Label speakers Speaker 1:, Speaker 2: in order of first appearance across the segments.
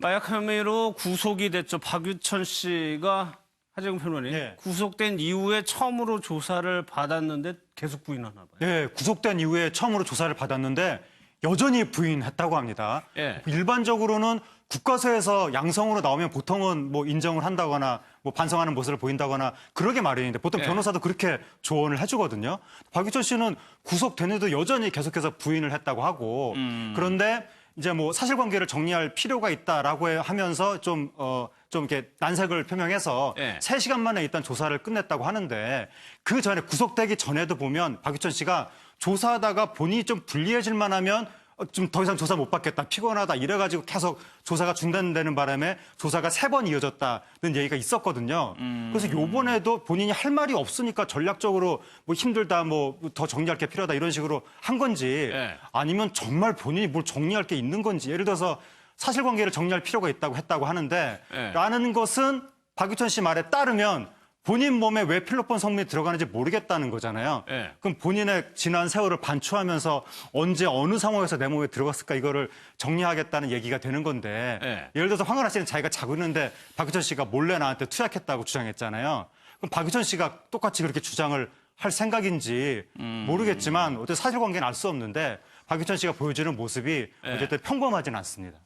Speaker 1: 마약 혐의로 구속이 됐죠. 박유천 씨가 하재경 변호사님
Speaker 2: 네.
Speaker 1: 구속된 이후에 처음으로 조사를 받았는데 계속 부인하나 봐요.
Speaker 2: 네, 구속된 이후에 처음으로 조사를 받았는데 여전히 부인했다고 합니다.
Speaker 1: 예.
Speaker 2: 일반적으로는 국과수에서 양성으로 나오면 보통은 뭐 인정을 한다거나 뭐 반성하는 모습을 보인다거나 그러게 마련인데 보통
Speaker 1: 예.
Speaker 2: 변호사도 그렇게 조언을 해주거든요. 박유천 씨는 구속됐는데도 여전히 계속해서 부인을 했다고 하고 그런데 이제 뭐 사실관계를 정리할 필요가 있다라고 하면서 좀 이렇게 난색을 표명해서
Speaker 1: 예.
Speaker 2: 3시간 만에 일단 조사를 끝냈다고 하는데 그 전에 구속되기 전에도 보면 박유천 씨가 조사하다가 본인이 좀 불리해질 만하면 좀 더 이상 조사 못 받겠다, 피곤하다 이래가지고 계속 조사가 중단되는 바람에 조사가 3번 이어졌다는 얘기가 있었거든요. 그래서 요번에도 본인이 할 말이 없으니까 전략적으로 뭐 힘들다, 뭐 더 정리할 게 필요하다 이런 식으로 한 건지
Speaker 1: 네.
Speaker 2: 아니면 정말 본인이 뭘 정리할 게 있는 건지 예를 들어서 사실관계를 정리할 필요가 있다고 했다고 하는데
Speaker 1: 네.
Speaker 2: 라는 것은 박유천 씨 말에 따르면 본인 몸에 왜 필로폰 성분이 들어가는지 모르겠다는 거잖아요.
Speaker 1: 네.
Speaker 2: 그럼 본인의 지난 세월을 반추하면서 언제 어느 상황에서 내 몸에 들어갔을까 이거를 정리하겠다는 얘기가 되는 건데
Speaker 1: 네.
Speaker 2: 예를 들어서 황은하 씨는 자기가 자고 있는데 박유천 씨가 몰래 나한테 투약했다고 주장했잖아요. 그럼 박유천 씨가 똑같이 그렇게 주장을 할 생각인지 모르겠지만 어쨌든 사실관계는 알 수 없는데 박유천 씨가 보여주는 모습이 어쨌든 평범하지는 않습니다.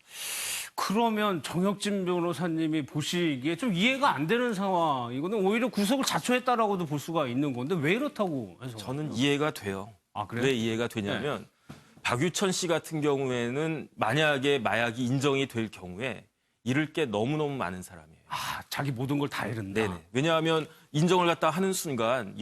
Speaker 1: 그러면 정혁진 변호사님이 보시기에 좀 이해가 안 되는 상황이거든요. 오히려 구속을 자초했다라고도 볼 수가 있는 건데 왜 이렇다고 해서?
Speaker 3: 저는 이해가 돼요.
Speaker 1: 아, 그래요?
Speaker 3: 왜 이해가 되냐면 박유천 씨 같은 경우에는 만약에 마약이 인정이 될 경우에 잃을 게 너무너무 많은 사람이에요.
Speaker 1: 아, 자기 모든 걸 다 잃은다.
Speaker 3: 네네. 왜냐하면 인정을 갖다 하는 순간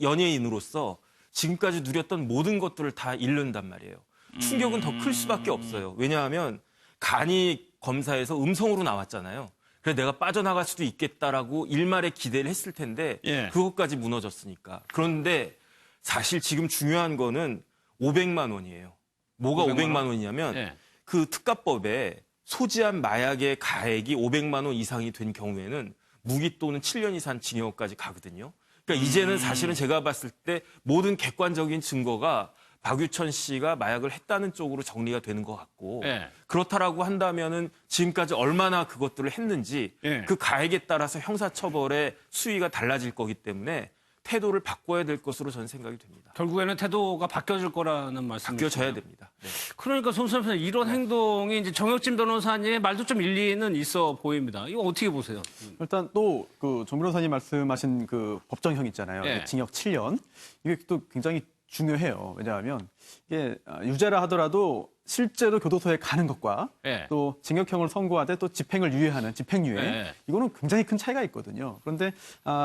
Speaker 3: 연예인으로서 지금까지 누렸던 모든 것들을 다 잃는단 말이에요. 충격은 더 클 수밖에 없어요. 왜냐하면 간이 검사에서 음성으로 나왔잖아요. 그래서 내가 빠져나갈 수도 있겠다라고 일말의 기대를 했을 텐데
Speaker 1: 예.
Speaker 3: 그것까지 무너졌으니까. 그런데 사실 지금 중요한 거는 500만 원이에요. 뭐가 500만 원이냐면
Speaker 1: 예.
Speaker 3: 그 특가법에 소지한 마약의 가액이 500만 원 이상이 된 경우에는 무기 또는 7년 이상 징역까지 가거든요. 그러니까 이제는 사실은 제가 봤을 때 모든 객관적인 증거가 박유천 씨가 마약을 했다는 쪽으로 정리가 되는 것 같고
Speaker 1: 예.
Speaker 3: 그렇다라고 한다면은 지금까지 얼마나 그것들을 했는지
Speaker 1: 예.
Speaker 3: 그 가액에 따라서 형사처벌의 수위가 달라질 거기 때문에 태도를 바꿔야 될 것으로 저는 생각이 됩니다.
Speaker 1: 결국에는 태도가 바뀌어질 거라는 말씀이시죠?
Speaker 3: 바뀌어져야 됩니다. 네.
Speaker 1: 그러니까 손선생 이런 행동이 이제 정혁진 변호사님의 말도 좀 일리는 있어 보입니다. 이거 어떻게 보세요?
Speaker 4: 일단 또 그 정 변호사님 말씀하신 그 법정형 있잖아요.
Speaker 1: 예.
Speaker 4: 징역 7년. 이게 또 굉장히 중요해요. 왜냐하면 이게 유죄라 하더라도 실제로 교도소에 가는 것과
Speaker 1: 예.
Speaker 4: 또 징역형을 선고하되 또 집행을 유예하는 집행유예
Speaker 1: 예.
Speaker 4: 이거는 굉장히 큰 차이가 있거든요. 그런데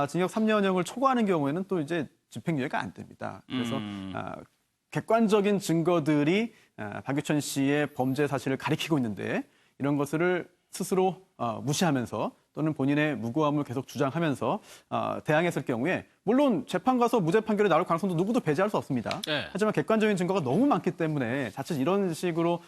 Speaker 4: 징역 3년형을 초과하는 경우에는 또 이제 집행유예가 안 됩니다. 그래서 객관적인 증거들이 박유천 씨의 범죄 사실을 가리키고 있는데 이런 것을 스스로 무시하면서 또는 본인의 무고함을 계속 주장하면서 대항했을 경우에 물론 재판 가서 무죄 판결이 나올 가능성도 누구도 배제할 수 없습니다.
Speaker 1: 네.
Speaker 4: 하지만 객관적인 증거가 너무 많기 때문에 자칫 이런 식으로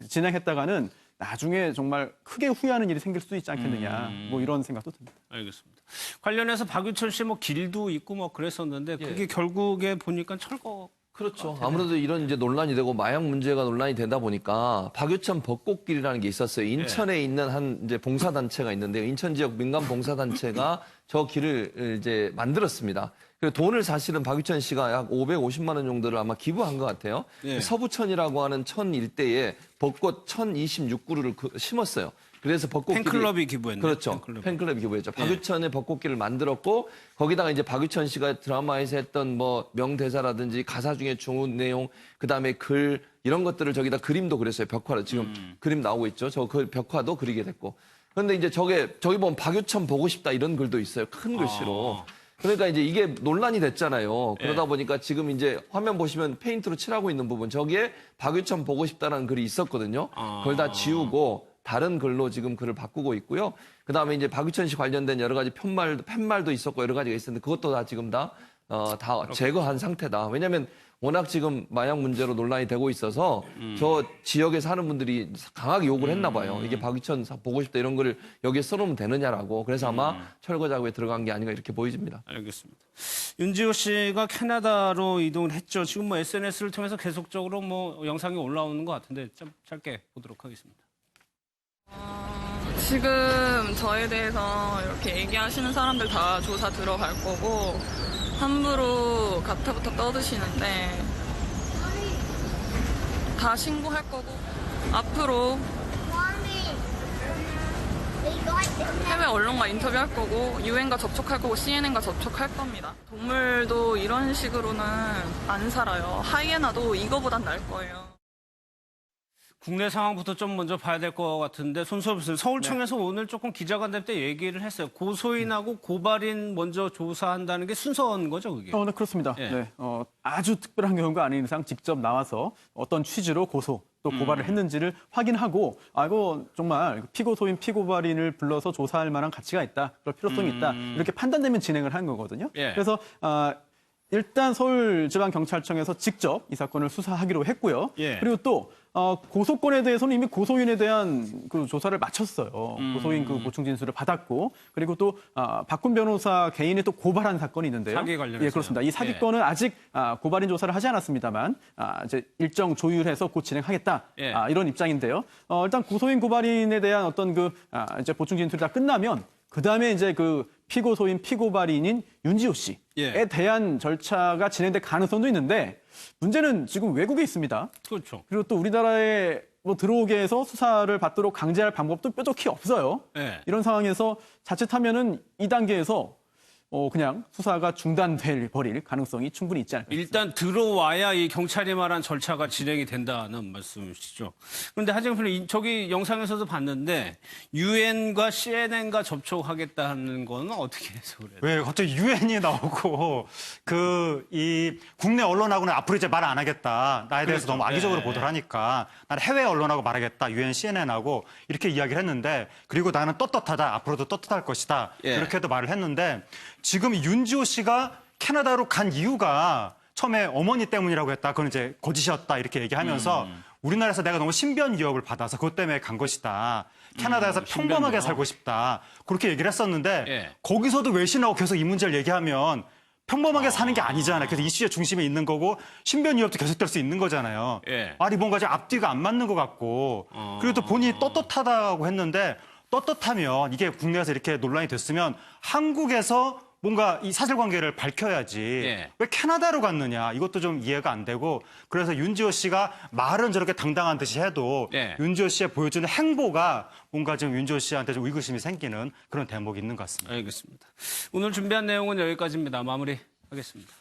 Speaker 4: 진행했다가는 나중에 정말 크게 후회하는 일이 생길 수도 있지 않겠느냐 뭐 이런 생각도 듭니다.
Speaker 1: 알겠습니다. 관련해서 박유천 씨 뭐 길도 있고 뭐 그랬었는데 그게 결국에 보니까 철거.
Speaker 5: 그렇죠. 아무래도 이런 이제 논란이 되고 마약 문제가 논란이 되다 보니까 박유천 벚꽃길이라는 게 있었어요. 인천에 있는 한 이제 봉사단체가 있는데요. 인천 지역 민간 봉사단체가 저 길을 이제 만들었습니다. 그리고 돈을 사실은 박유천 씨가 약 550만 원 정도를 아마 기부한 것 같아요.
Speaker 1: 예.
Speaker 5: 서부천이라고 하는 천 일대에 벚꽃 1026그루를 심었어요. 그래서 벚꽃길이
Speaker 1: 팬클럽이 기부했네요.
Speaker 5: 그렇죠. 팬클럽이 기부했죠. 박유천의 벚꽃길을 만들었고 거기다가 이제 박유천 씨가 드라마에서 했던 뭐 명대사라든지 가사 중에 좋은 내용, 그다음에 글 이런 것들을 저기다 그림도 그렸어요. 벽화를 지금 그림 나오고 있죠. 저 그 벽화도 그리게 됐고. 그런데 이제 저기 보면 박유천 보고 싶다 이런 글도 있어요. 큰 글씨로. 그러니까 이제 이게 논란이 됐잖아요. 그러다 보니까 지금 이제 화면 보시면 페인트로 칠하고 있는 부분 저기에 박유천 보고 싶다라는 글이 있었거든요. 그걸 다 지우고 다른 글로 지금 글을 바꾸고 있고요. 그다음에 이제 박유천 씨 관련된 여러 가지 팻말도 있었고 여러 가지가 있었는데 그것도 다 지금 다 제거한 상태다. 왜냐하면 워낙 지금 마약 문제로 논란이 되고 있어서 저 지역에 사는 분들이 강하게 욕을 했나 봐요. 이게 박유천 보고 싶다 이런 글을 여기에 써놓으면 되느냐라고. 그래서 아마 철거 작업에 들어간 게 아닌가 이렇게 보여집니다.
Speaker 1: 알겠습니다. 윤지호 씨가 캐나다로 이동을 했죠. 지금 뭐 SNS를 통해서 계속적으로 뭐 영상이 올라오는 것 같은데 좀 짧게 보도록 하겠습니다.
Speaker 6: 지금 저에 대해서 이렇게 얘기하시는 사람들 다 조사 들어갈 거고 함부로 가타부터 떠드시는데 다 신고할 거고 앞으로 해외 언론과 인터뷰할 거고 유엔과 접촉할 거고 CNN과 접촉할 겁니다. 동물도 이런 식으로는 안 살아요. 하이에나도 이거보단 나을 거예요.
Speaker 1: 국내 상황부터 좀 먼저 봐야 될 것 같은데 손수업 교수님, 서울청에서 오늘 조금 기자간담회 때 얘기를 했어요. 고소인하고 고발인 먼저 조사한다는 게 순서인 거죠, 그게?
Speaker 4: 네, 그렇습니다.
Speaker 1: 예.
Speaker 4: 네, 아주 특별한 경우가 아닌 이상 직접 나와서 어떤 취지로 고소 또 고발을 했는지를 확인하고 이거 정말 피고소인 피고발인을 불러서 조사할 만한 가치가 있다, 그럴 필요성이 있다 이렇게 판단되면 진행을 하는 거거든요.
Speaker 1: 예.
Speaker 4: 그래서 일단 서울지방경찰청에서 직접 이 사건을 수사하기로 했고요.
Speaker 1: 예.
Speaker 4: 그리고 또 고소건에 대해서는 이미 고소인에 대한 그 조사를 마쳤어요. 고소인 그 보충 진술을 받았고, 그리고 또 박훈 변호사 개인이 또 고발한 사건이 있는데요.
Speaker 1: 사기 관련해서요.
Speaker 4: 예, 그렇습니다. 이 사기건은 아직 고발인 조사를 하지 않았습니다만 이제 일정 조율해서 곧 진행하겠다.
Speaker 1: 예.
Speaker 4: 이런 입장인데요. 일단 고소인 고발인에 대한 어떤 이제 보충 진술이 다 끝나면 그 다음에 이제 그 피고소인 피고발인인 윤지호 씨에
Speaker 1: 예.
Speaker 4: 대한 절차가 진행될 가능성도 있는데 문제는 지금 외국에 있습니다.
Speaker 1: 그렇죠.
Speaker 4: 그리고 또 우리나라에 들어오게 해서 수사를 받도록 강제할 방법도 뾰족히 없어요.
Speaker 1: 예.
Speaker 4: 이런 상황에서 자칫하면은 이 단계에서 그냥 수사가 버릴 가능성이 충분히 있지 않을까.
Speaker 1: 일단 들어와야 이 경찰이 말한 절차가 진행이 된다는 말씀이시죠. 그런데 하지만 저기 영상에서도 봤는데 유엔과 CNN과 접촉하겠다는 거는 어떻게 해서 그래요?
Speaker 2: 왜 갑자기 유엔이 나오고 이 국내 언론하고는 앞으로 이제 말 안 하겠다. 나에 대해서
Speaker 1: 그렇죠.
Speaker 2: 너무 악의적으로
Speaker 1: 네.
Speaker 2: 보도를 하니까 나는 해외 언론하고 말하겠다. 유엔 CNN하고 이렇게 이야기를 했는데, 그리고 나는 떳떳하다. 앞으로도 떳떳할 것이다.
Speaker 1: 예.
Speaker 2: 이렇게도 말을 했는데, 지금 윤지호 씨가 캐나다로 간 이유가 처음에 어머니 때문이라고 했다. 그건 이제 거짓이었다. 이렇게 얘기하면서 우리나라에서 내가 너무 신변 위협을 받아서 그것 때문에 간 것이다. 캐나다에서 평범하게
Speaker 1: 신변
Speaker 2: 살고 싶다. 그렇게 얘기를 했었는데
Speaker 1: 예.
Speaker 2: 거기서도 외신하고 계속 이 문제를 얘기하면 평범하게 사는 게 아니잖아요. 그래서 이슈의 중심에 있는 거고 신변 위협도 계속될 수 있는 거잖아요.
Speaker 1: 예.
Speaker 2: 말이 뭔가 좀 앞뒤가 안 맞는 것 같고, 그리고 또 본인이 떳떳하다고 했는데, 떳떳하면 이게 국내에서 이렇게 논란이 됐으면 한국에서 뭔가 이 사실관계를 밝혀야지.
Speaker 1: 예.
Speaker 2: 왜 캐나다로 갔느냐, 이것도 좀 이해가 안 되고, 그래서 윤지호 씨가 말은 저렇게 당당한 듯이 해도
Speaker 1: 예.
Speaker 2: 윤지호 씨의 보여주는 행보가 뭔가 좀 윤지호 씨한테 좀 의구심이 생기는 그런 대목이 있는 것 같습니다.
Speaker 1: 알겠습니다. 오늘 준비한 내용은 여기까지입니다. 마무리하겠습니다.